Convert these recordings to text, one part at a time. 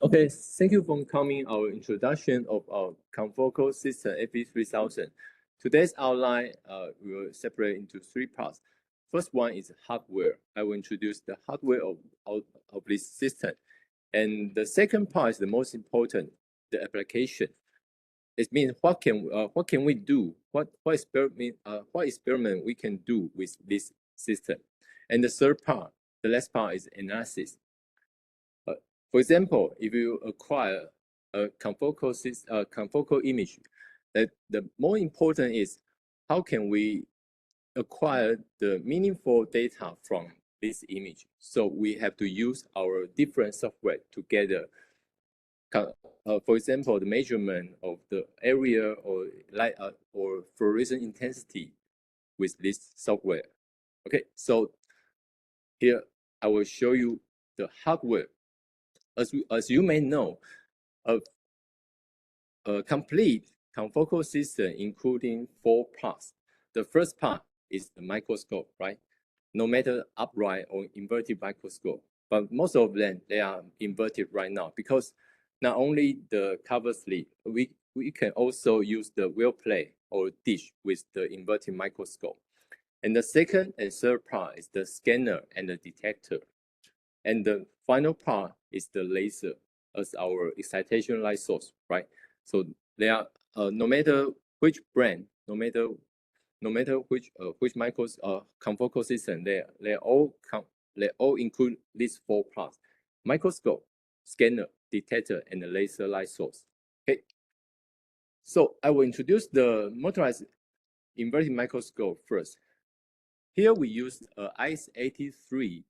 Okay, thank you for coming our introduction of our confocal system FV-3000. Today's outline we will separate into three parts. First one is hardware. I will introduce the hardware of this system. And the second part is the most important, the application. It means what can we do? What experiment we can do with this system? And the third part, the last part is analysis. For example, if you acquire a confocal image, the more important is how can we acquire the meaningful data from this image. So we have to use our different software together. For example, the measurement of the area or light or fluorescent intensity with this software. Okay, so here I will show you the hardware. As you may know, a complete confocal system including 4 parts. The first part is the microscope, right? No matter upright or inverted microscope, but most of them, they are inverted right now because not only the cover slip, we can also use the wheel plate or dish with the inverted microscope. And the second and third part is the scanner and the detector. And the final part is the laser as our excitation light source, right? So they are no matter which brand, no matter which confocal system, they all include these 4 parts: microscope, scanner, detector, and the laser light source. Okay. So I will introduce the motorized inverted microscope first. Here we use a IS-83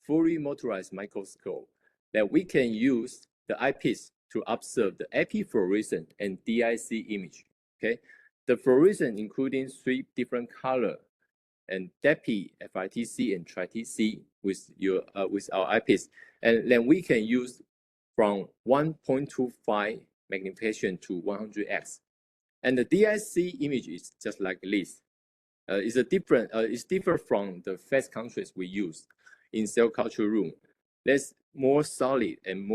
fully motorized microscope that we can use the eyepiece to observe the epifluorescent and DIC image. Okay, the fluorescent including 3 different color and DEPI, FITC, and TRITC with our eyepiece, and then we can use from 1.25 magnification to 100x, and the DIC image is just like this. It's different from the phase contrast we use in cell culture room. That's more solid and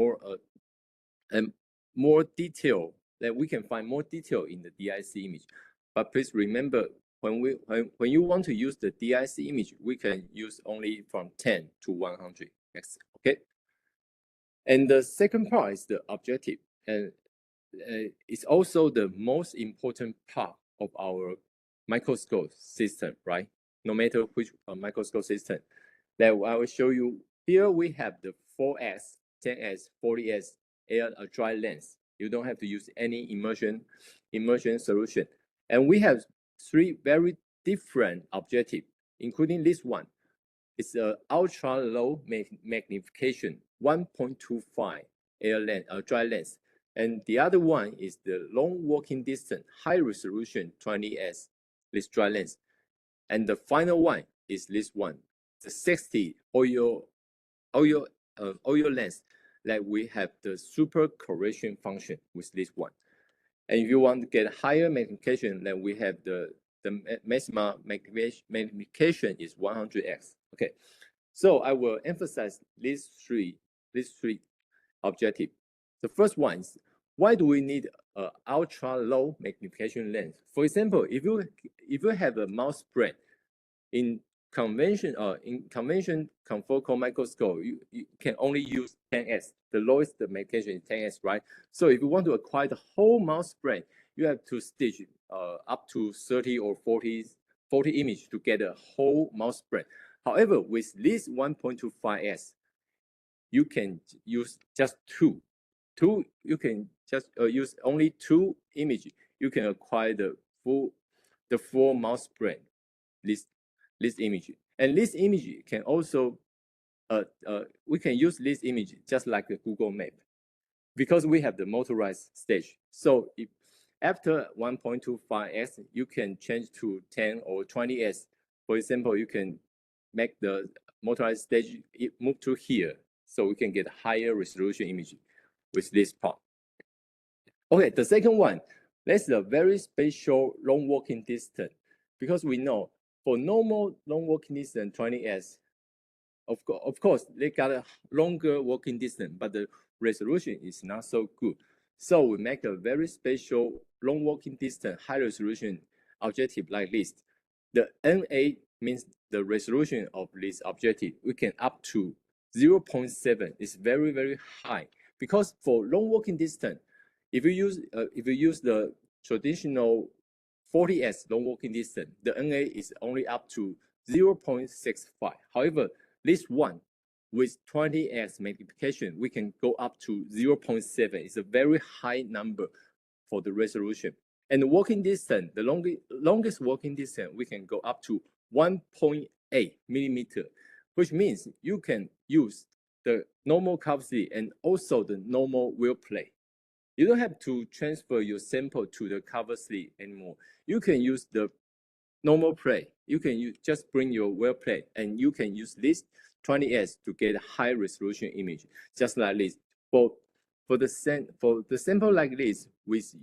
more detail, that we can find more detail in the DIC image. But please remember, when you want to use the DIC image, we can use only from 10 to 100. Okay. And the second part is the objective, and it's also the most important part of our microscope system, right? No matter which microscope system, that I will show you. Here we have the 4S, 10S, 40S air dry lens. You don't have to use any immersion solution. And we have 3 very different objectives, including this one. It's an ultra low magnification, 1.25 air lens, dry lens. And the other one is the long working distance, high resolution 20S, this dry lens. And the final one is this one, the 60 oil lens, that we have the super correction function with this one. And if you want to get higher magnification, then we have the maximum magnification is 100x. Okay, so I will emphasize these three objectives. The first one is, why do we need an ultra low magnification lens? For example, if you have a mouse brain in convention confocal microscope, you can only use 10x. The lowest magnification is 10x, right? So if you want to acquire the whole mouse brain, you have to stitch up to 30 or 40 images to get a whole mouse brain. However, with this 1.25s, you can use just 2. You can just use only 2 images. You can acquire the full mouse brain. This image, and this image can also we can use this image just like a Google Map, because we have the motorized stage. So if after 1.25s, you can change to 10 or 20s. For example, you can make the motorized stage move to here, so we can get higher resolution image with this part. Okay, the second one, that's a very special long working distance, because we know for normal long working distance 20s, of course they got a longer working distance, but the resolution is not so good. So we make a very special long working distance high resolution objective like this. The NA means the resolution of this objective. We can up to 0.7. It's very, very high because for long working distance, if you use the traditional 40s long working distance, the NA is only up to 0.65. However, this one with 20x magnification, we can go up to 0.7. It's a very high number for the resolution. And the working distance, the longest working distance, we can go up to 1.8 millimeter, which means you can use the normal cover sleeve and also the normal wheel plate. You don't have to transfer your sample to the cover sleeve anymore. You can use the normal plate. You can just bring your wheel plate and you can use this 20S to get a high resolution image, just like this. For the sample like this with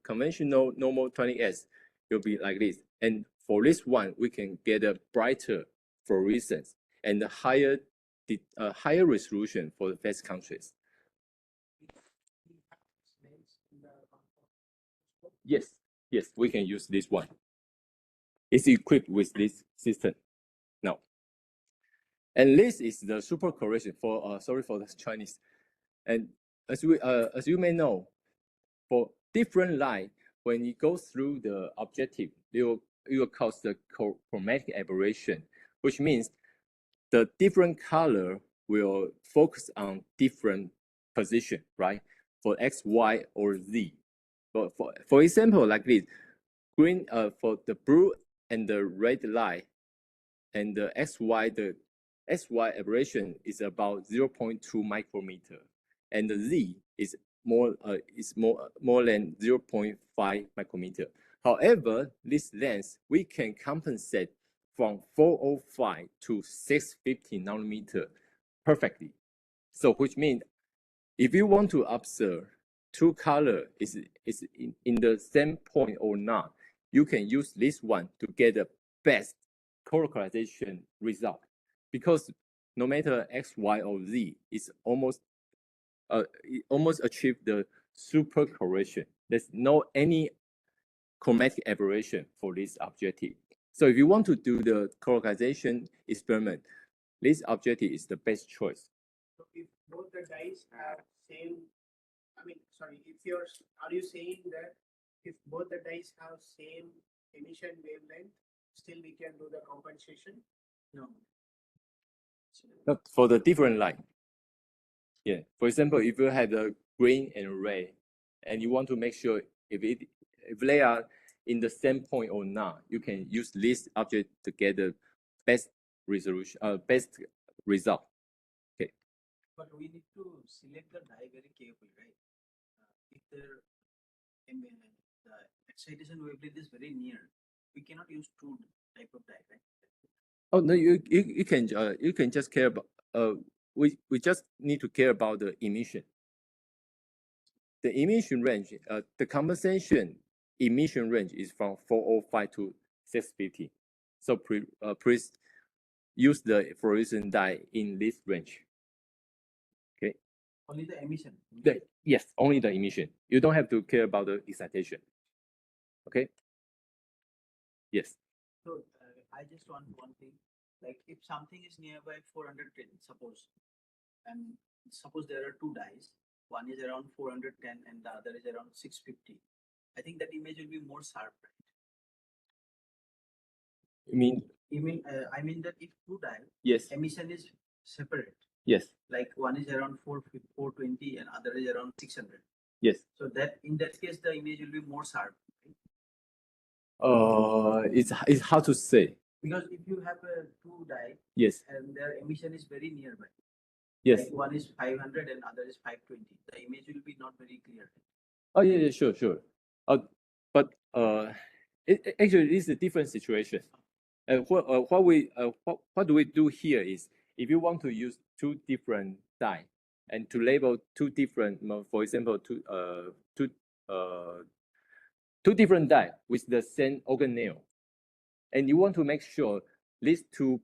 conventional normal 20S, it'll be like this. And for this one, we can get a brighter fluorescence and a higher resolution for the face contrast. Yes, we can use this one. It's equipped with this system now. And this is the super correction for sorry for the Chinese. And as you may know, for different light, when it goes through the objective, it will cause the chromatic aberration, which means the different color will focus on different position, right? For X, Y, or Z. But for example, like this, green for the blue and the red light, and the XY aberration is about 0.2 micrometer, and the Z is more than 0.5 micrometer. However, this lens we can compensate from 405 to 650 nanometer perfectly. So which means if you want to observe two color is in the same point or not, you can use this one to get the best colocalization result, because no matter X, Y, or Z, it's almost achieve the super correction. There's no any chromatic aberration for this objective. So if you want to do the colocalization experiment, this objective is the best choice. So if both the dyes have same, are you saying that if both the dyes have same emission wavelength, still we can do the compensation? No. Not for the different light. Yeah. For example, if you have the green and red, and you want to make sure if they are in the same point or not, you can use this object to get the best resolution, best result. Okay. But we need to select the dye very carefully, right? If the excitation wavelength is very near, we cannot use two type of dye, right? Oh no, you can just care about we just need to care about the emission. The emission range, the compensation emission range is from 405 to 650. So please use the fluorescent dye in this range. Okay. Only the emission. Yes, only the emission. You don't have to care about the excitation. Okay. Yes. So I just want one thing. Like if something is nearby 410, suppose, and suppose there are two dyes. One is around 410 and the other is around 650. I think that image will be more sharp, right? You mean? I mean that if two dye, yes, emission is separate. Yes. Like one is around 420 and other is around 600. Yes. So that in that case the image will be more sharp. Right? It's hard to say. Because if you have a two dye, yes, and their emission is very nearby. Yes. Like one is 500 and other is 520. The image will be not very clear. Oh yeah, sure. But actually, it's a different situation. And what do we do here is, if you want to use two different dye and to label two different, for example, two different dye with the same organelle, and you want to make sure these two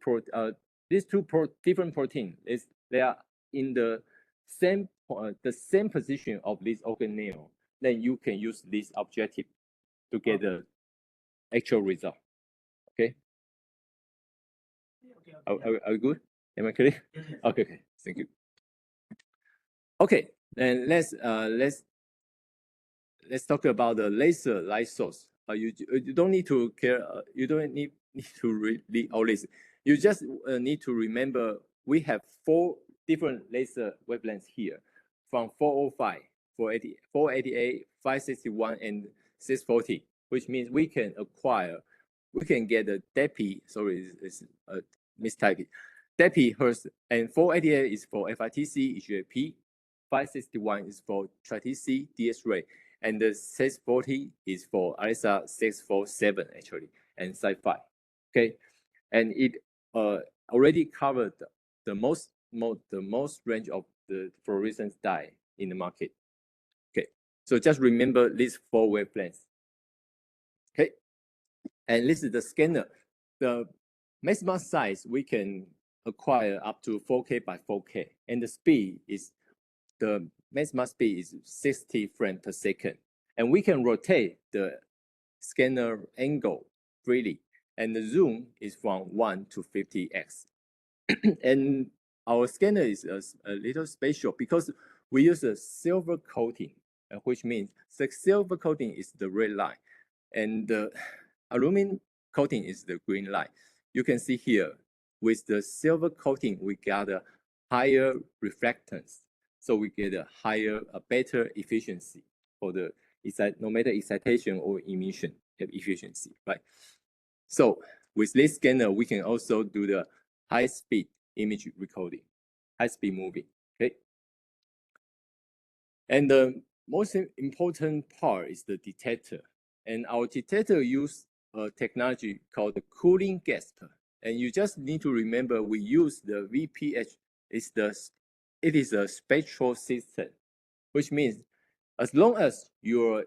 different proteins they are in the the same position of this organelle, then you can use this objective to get the actual result. Okay. Are we good? Am I clear? Okay. Okay. Thank you. Okay. Then let's talk about the laser light source. You don't need to care. You don't need to read all this. You just need to remember we have 4 different laser wavelengths here, from 405, 488, 561, and 640, which means we can get the DEPI. Sorry, it's mistyping. DEPI hertz, and 488 is for FITC EGAP, 561 is for TRITC DS ray, and the 640 is for RSR 647 actually, and Sci-Fi. Okay, and it already covered the most range of the fluorescence dye in the market. Okay, so just remember these 4 wavelengths. Okay, and this is the scanner. The maximum size we can acquire up to 4K by 4K, and the maximum speed is 60 frames per second, and we can rotate the scanner angle freely, and the zoom is from 1 to 50x. And our scanner is a little special because we use a silver coating, which means the silver coating is the red line, and the aluminum coating is the green line. You can see here, with the silver coating, we got a higher reflectance. So we get a better efficiency for the no matter excitation or emission efficiency, right? So with this scanner, we can also do the high-speed image recording, high-speed moving, okay? And the most important part is the detector. And our detector uses a technology called the cooling gasp. And you just need to remember we use the VPH. It is a spectral system, which means as long as your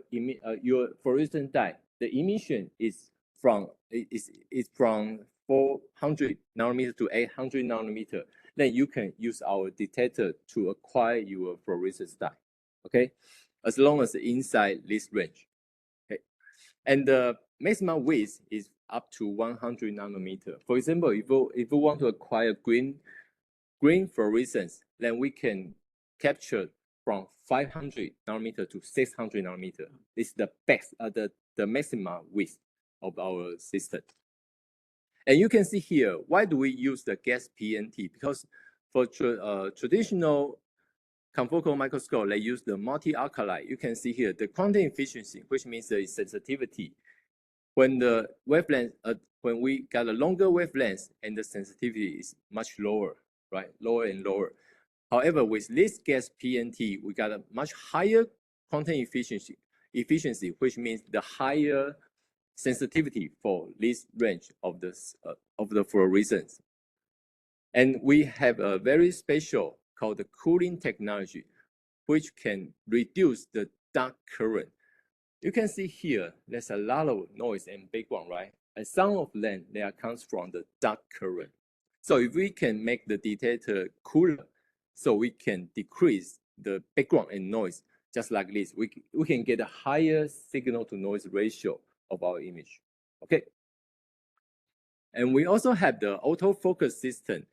fluorescent dye, the emission is from 400 nanometer to 800 nanometer, then you can use our detector to acquire your fluorescent dye. Okay, as long as inside this range. Okay, and the maximum width is up to 100 nanometer. For example, if you want to acquire green fluorescence, then we can capture from 500 nanometer to 600 nanometer. This is the best, the maximum width of our system. And you can see here, why do we use the gas PNT? Because for traditional confocal microscope, they use the multi-alkali. You can see here the quantum efficiency, which means the sensitivity. When the wavelength, when we got a longer wavelength, and the sensitivity is much lower, right? Lower and lower. However, with this gas PNT, we got a much higher quantum efficiency, which means the higher sensitivity for this range of the fluorescence. And we have a very special called the cooling technology, which can reduce the dark current. You can see here, there's a lot of noise and background, right? And some of them, comes from the dark current. So if we can make the detector cooler, so we can decrease the background and noise, just like this, we can get a higher signal to noise ratio of our image, okay? And we also have the autofocus system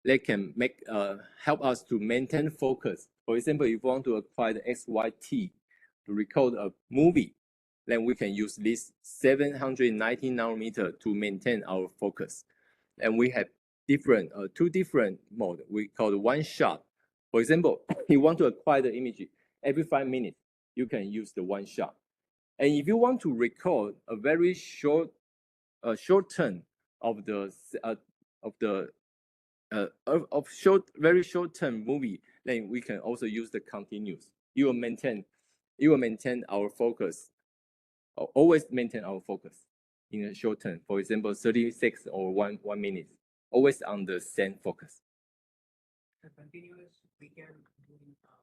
that can help us to maintain focus. For example, if you want to acquire the XYT to record a movie, then we can use this 790 nanometer to maintain our focus. And we have two different modes. We call it one shot. For example, if you want to acquire the image every 5 minutes, you can use the one shot. And if you want to record a very short term of very short term movie, then we can also use the continuous. You will maintain our focus, always maintain our focus in a short term. For example, 36 or 1 minute, always on the same focus. The continuous we can do in our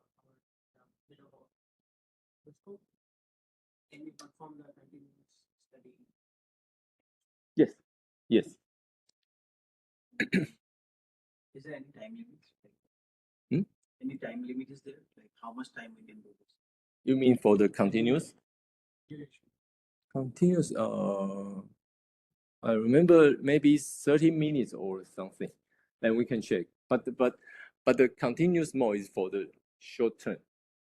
microscope. Can we perform the continuous study? Yes. Yes. Is there any time limit? Any time limit is there? Like how much time we can do this? You mean for the continuous? Continuous, I remember maybe 30 minutes or something. Then we can check. But the continuous mode is for the short term.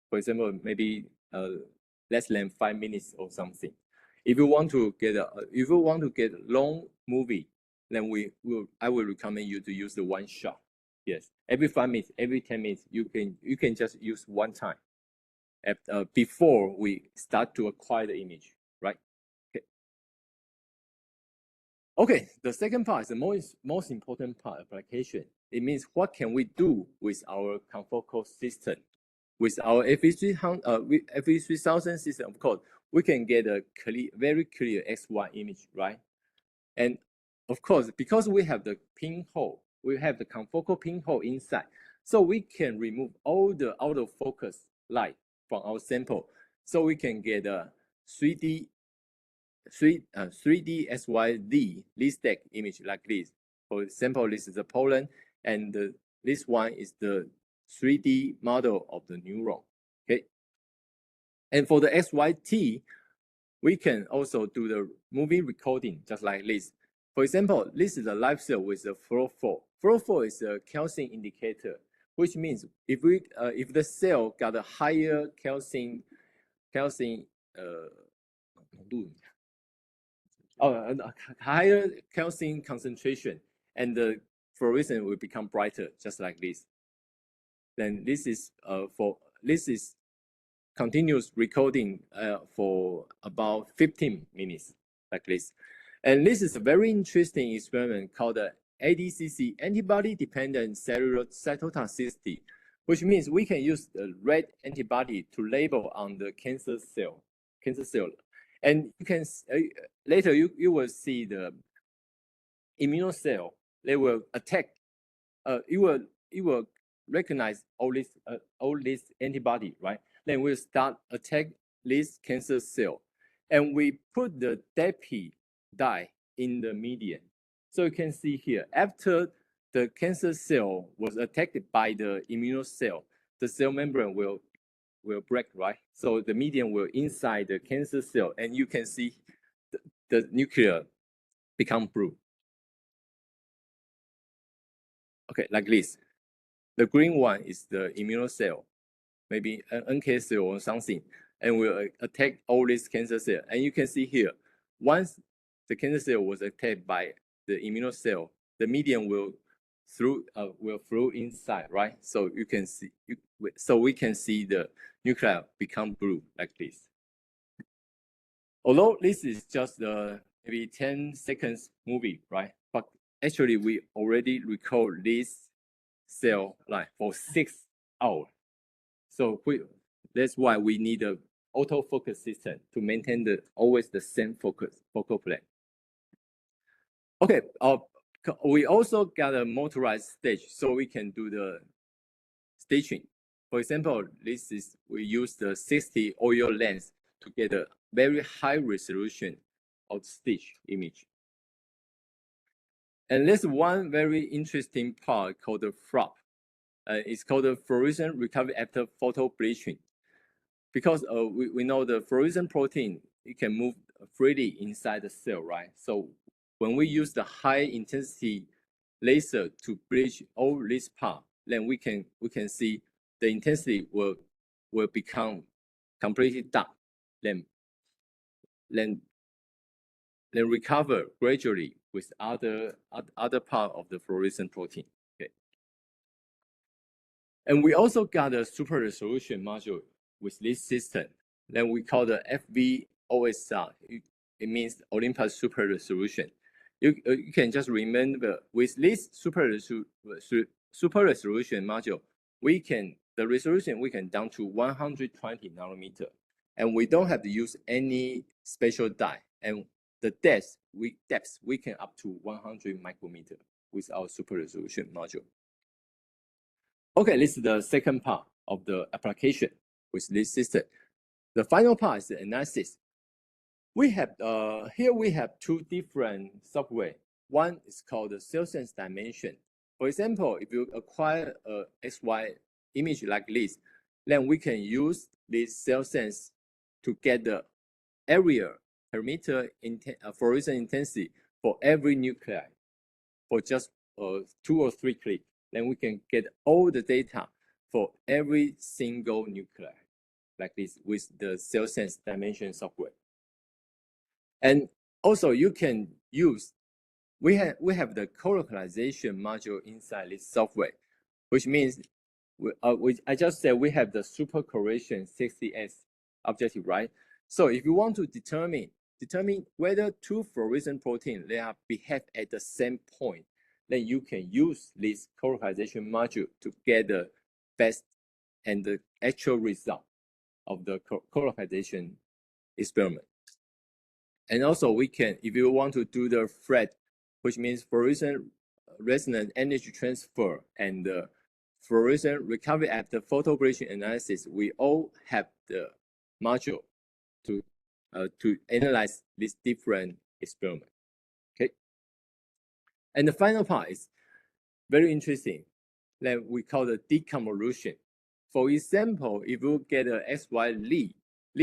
For example, maybe less than 5 minutes or something. If you want to get a long movie, then I will recommend you to use the one shot. Yes, every 5 minutes, every 10 minutes, you can just use one time. Before we start to acquire the image, right? Okay, the second part is the most important part, application. It means what can we do with our confocal system? With our FV-3000 system, of course, we can get a very clear XY image, right? And of course, because we have the pinhole, we have the confocal pinhole inside, so we can remove all the out of focus light from our sample, so we can get a 3D SYD lead stack image like this. For example, this is the pollen, and this one is the 3D model of the neuron. Okay, and for the XYT, we can also do the movie recording just like this. For example, this is a live cell with a fluorophore. Fluorophore is a calcium indicator, which means if the cell got a higher calcium higher calcium concentration, and the fluorescence will become brighter, just like this. Then this is continuous recording for about 15 minutes, like this. And this is a very interesting experiment called the ADCC, antibody-dependent cellular cytotoxicity, which means we can use the red antibody to label on the cancer cell. And you can later you will see the immune cell. They will attack. You will recognize all this antibody, right? Then we'll start attack this cancer cell, and we put the DAPI dye in the median. So you can see here, after the cancer cell was attacked by the immune cell, the cell membrane will break, right? So the median will inside the cancer cell, and you can see the nuclear become blue. Okay, like this. The green one is the immune cell, maybe an NK cell or something, and will attack all these cancer cells. And you can see here, once the cancer cell was attacked by the immune cell, the median will flow inside, right? So you can see, so we can see the nuclei become blue like this. Although this is just maybe 10 seconds movie, right? But actually, we already record this cell line for 6 hours. So that's why we need a autofocus system to maintain always the same focal plane. Okay, we also got a motorized stage, so we can do the staging. For example, we use the 60 oil lens to get a very high resolution of stage image. And there's one very interesting part called the FROP. It's called the fluorescent recovery after photo bleaching. Because we know the fluorescent protein, it can move freely inside the cell, right? So when we use the high intensity laser to bleach all this part, then we can see the intensity will become completely dark, then recover gradually with other part of the fluorescent protein. Okay. And we also got a super resolution module with this system. Then we call the FV-OSR. It means Olympus super resolution. You can just remember with this super resolution module, the resolution we can down to 120 nanometer, and we don't have to use any special dye. And the depth we can up to 100 micrometer with our super resolution module. Okay, this is the second part of the application with this system. The final part is the analysis. We have here we have 2 different software. One is called the cell sense dimension. For example, if you acquire a XY image like this, then we can use this cell sense to get the area, perimeter, fluorescence intensity for every nuclei for just 2 or 3 clicks. Then we can get all the data for every single nuclei like this with the cell sense dimension software. And also you can use, we have the colocalization module inside this software, which means I just said we have the super correlation 60S objective, right? So if you want to determine whether two fluorescent proteins they are behave at the same point, then you can use this colocalization module to get the best and the actual result of the colocalization experiment. And also we can, if you want to do the FRET, which means fluorescent resonant energy transfer and fluorescent recovery after photoablation analysis, we all have the module to analyze this different experiment. Okay. And the final part is very interesting that we call the deconvolution. For example, if you get a XY lead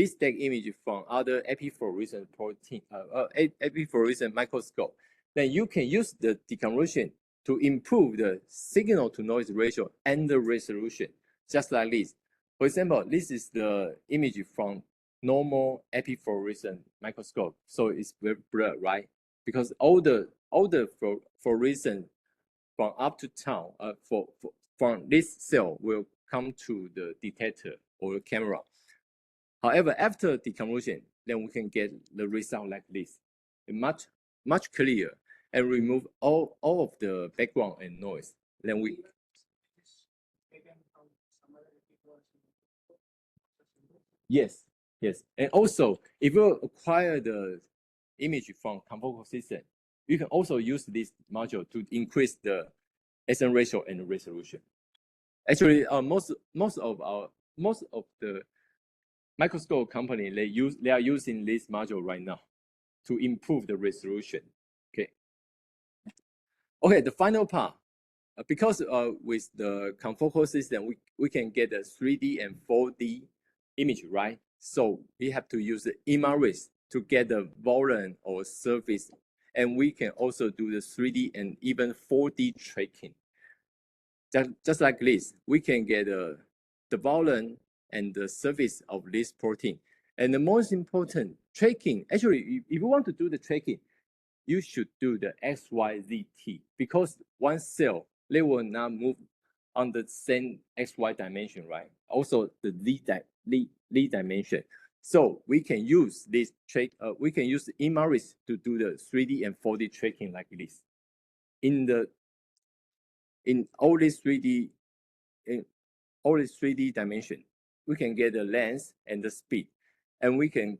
stack image from other epifluorescent protein, epifluorescent microscope, then you can use the deconvolution to improve the signal to noise ratio and the resolution, just like this. For example, this is the image from normal epifluorescent microscope, so it's very blurred, right? Because all the fluorescent from up to down from this cell will come to the detector or the camera. However, after deconvolution, then we can get the result like this, much clearer, and remove all of the background and noise. Then we yes, and also if you acquire the image from confocal system, you can also use this module to increase the aspect ratio and the resolution. Actually, most of the microscope company they are using this module right now to improve the resolution. Okay, the final part, because with the confocal system we can get a 3D and 4D image, right? So we have to use the images to get the volume or surface, and we can also do the 3D and even 4D tracking. Just like this, we can get the volume and the surface of this protein. And the most important tracking, actually, if you want to do the tracking, you should do the XYZT, because one cell, they will not move on the same XY dimension, right? Also the Z dimension. So we can use this we can use the images to do the 3D and 4D tracking like this. In all these 3D dimension, we can get the length and the speed, and we can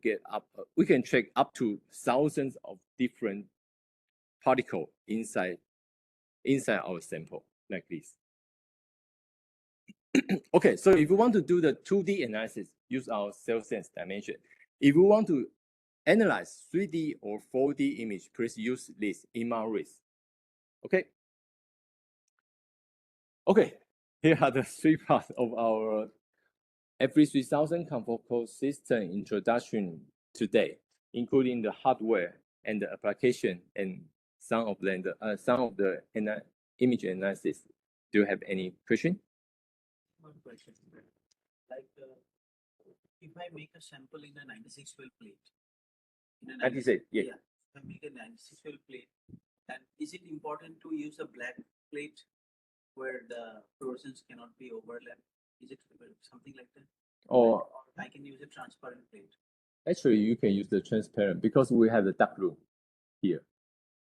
track up to thousands of different particles inside our sample like this. Okay, so if you want to do the 2D analysis, use our cell sense dimension. If you want to analyze 3D or 4D image, please use this images. Okay, here are the 3 parts of our FV-3000 confocal system introduction today, including the hardware and the application and some of the image analysis. Do you have any question? One question. Like, if I make a sample in a 96 well plate, 96, yeah. If I make a 96 well plate, and is it important to use a black plate where the fluorescence cannot be overlapped? Is it something like that? Or I can use a transparent plate? Actually, you can use the transparent because we have the dark room here.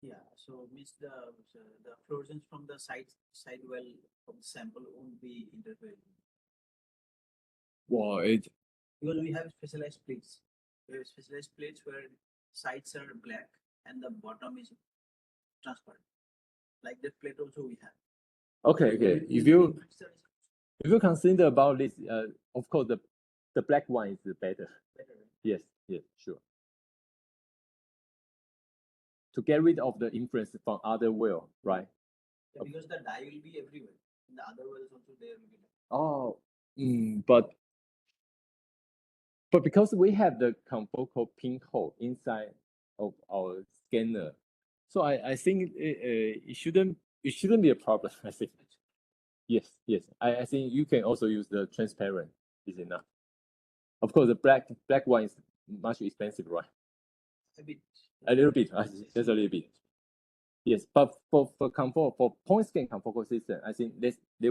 Yeah, so means the fluorescence from the side well of the sample won't be interfered. Well, because we have specialized plates. We have specialized plates where sides are black and the bottom is transparent. Like that plate also we have. Okay. If you consider about this, of course the black one is better. Yes, sure. To get rid of the influence from other well, right? Yeah, because the dye will be everywhere. In the other wells also there will be. Oh, but because we have the confocal pinhole inside of our scanner, so I think it shouldn't be a problem. I think yes. I think you can also use the transparent is enough. Of course, the black one is much expensive, right? A bit. A little bit, just a little bit. Yes, but for point scan confocal system, I think they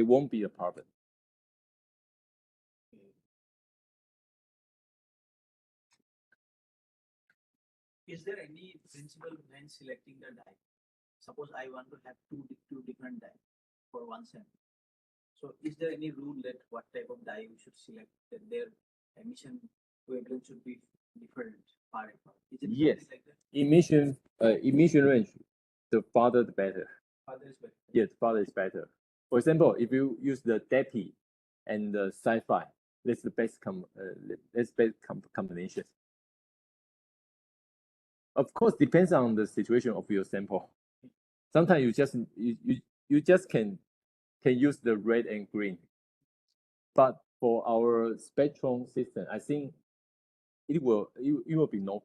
won't be a problem. Is there any principle when selecting the die? Suppose I want to have two different die for one sample. So is there any rule that what type of die we should select, that their emission wavelength should be different far apart? Is it Yes. like that? Emission range, the farther the better. Farther is better. Yes, farther is better. For example, if you use the DEPI and the sci-fi, that's the best combination. Of course, depends on the situation of your sample. Sometimes you just can use the red and green. But for our spectrum system, I think it will be no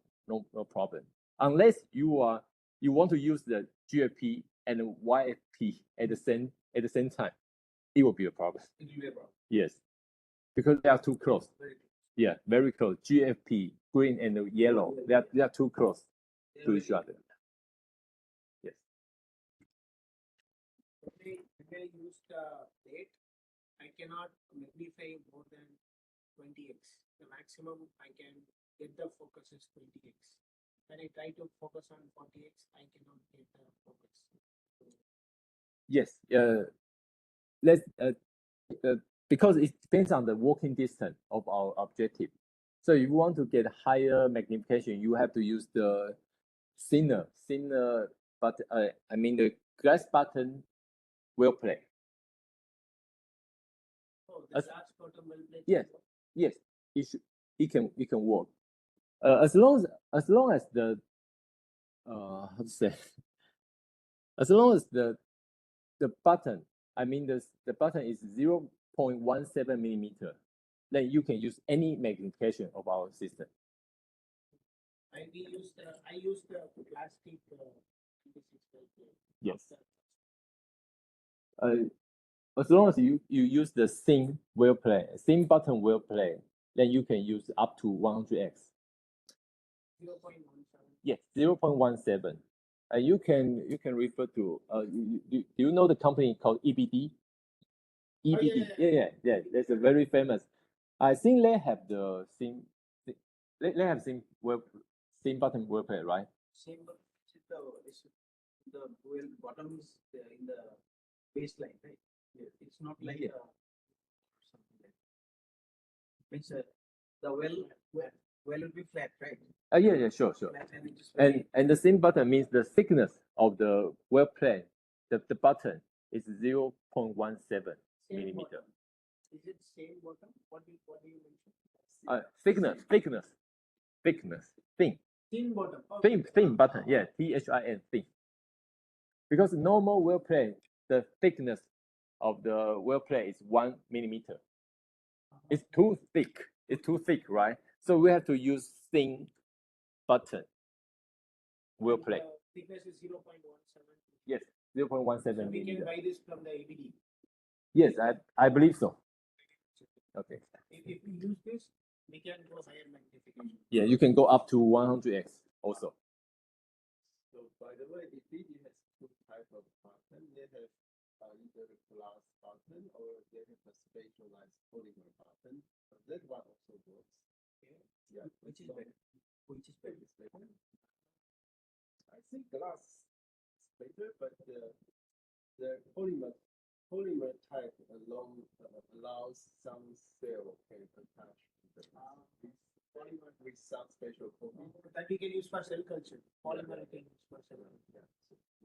problem, unless you want to use the GFP and YFP at the same time. It will be a problem. It will be a problem. Yes, because they are too close. Very close. Yeah, very close. GFP, green and yellow, they are too close to each other. Yes. When I use the plate, I cannot magnify more than 20x. The maximum I can get the focus is 20x. When I try to focus on 40x, I cannot get the focus. Yes. Let's because it depends on the working distance of our objective. So if you want to get higher magnification, you have to use the thinner, but I mean the glass button well play. Oh, the glass bottom will play. Yes, it can work. As long as the how to say, as long as the button, I mean the button is 0.17 millimeter, then you can use any magnification of our system. I use the plastic. Yes. As long as you use the thin button well play, then you can use up to 100x. 0.17. Yes, 0.17. You can refer to do you know the company called EBD? EBD. Yeah. That's a very famous. I think they have the same. They have same button well play, right? Same, but the bottom is in the baseline, right? It's not like something like that. Means the well will be flat, right? Yeah, sure. And the same button means the thickness of the well plane, the button is 0.17 millimeter. Is it same bottom? What do you mention? Thickness, thin. Thin bottom. Thin button, yeah, THIN, thin. Because normal well plane, the thickness of the well plane is 1 millimeter. It's too thick, right? So we have to use thin button well plane. Thickness is 0.17. Yes, 0.17 So we millimeter. can buy this from the ABD. Yes, I believe so. Okay. If we use this, we can go higher magnification. Yeah, you can go up to 100x also. So by the way, ABD has two types of button. They have either a glass button or they have a specialized polymer button. But that one also works. Yeah. Which is better? Which is better? I think glass is better, but the polymer type allows some cell can attach to the polymer with some special coating. That we can use for cell culture. Polymer we can use for cell culture.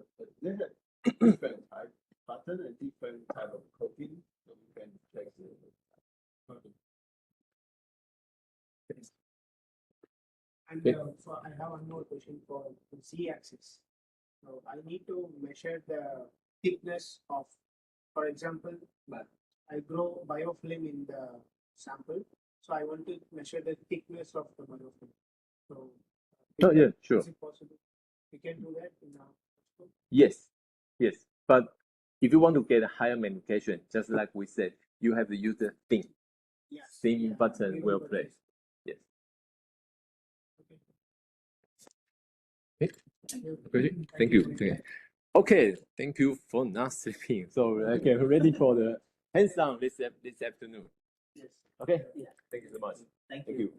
Yeah. But they have different type button and different type of coating, so you can check the coating. And so I have one more question for the Z-axis. So I need to measure the thickness of, for example, I grow biofilm in the sample. So I want to measure the thickness of the biofilm. So Oh, yeah, sure. is it possible? We can do that in our microscope? Yes, yes. But if you want to get a higher magnification, just like we said, you have to use the thin Yes. button Thin well button. placed. Yes. Okay. Okay. Thank you. Okay, thank you for not sleeping. So okay, ready for the hands-on this afternoon. Yes. Okay. Yeah. Thank you so much. Thank Thank you. you.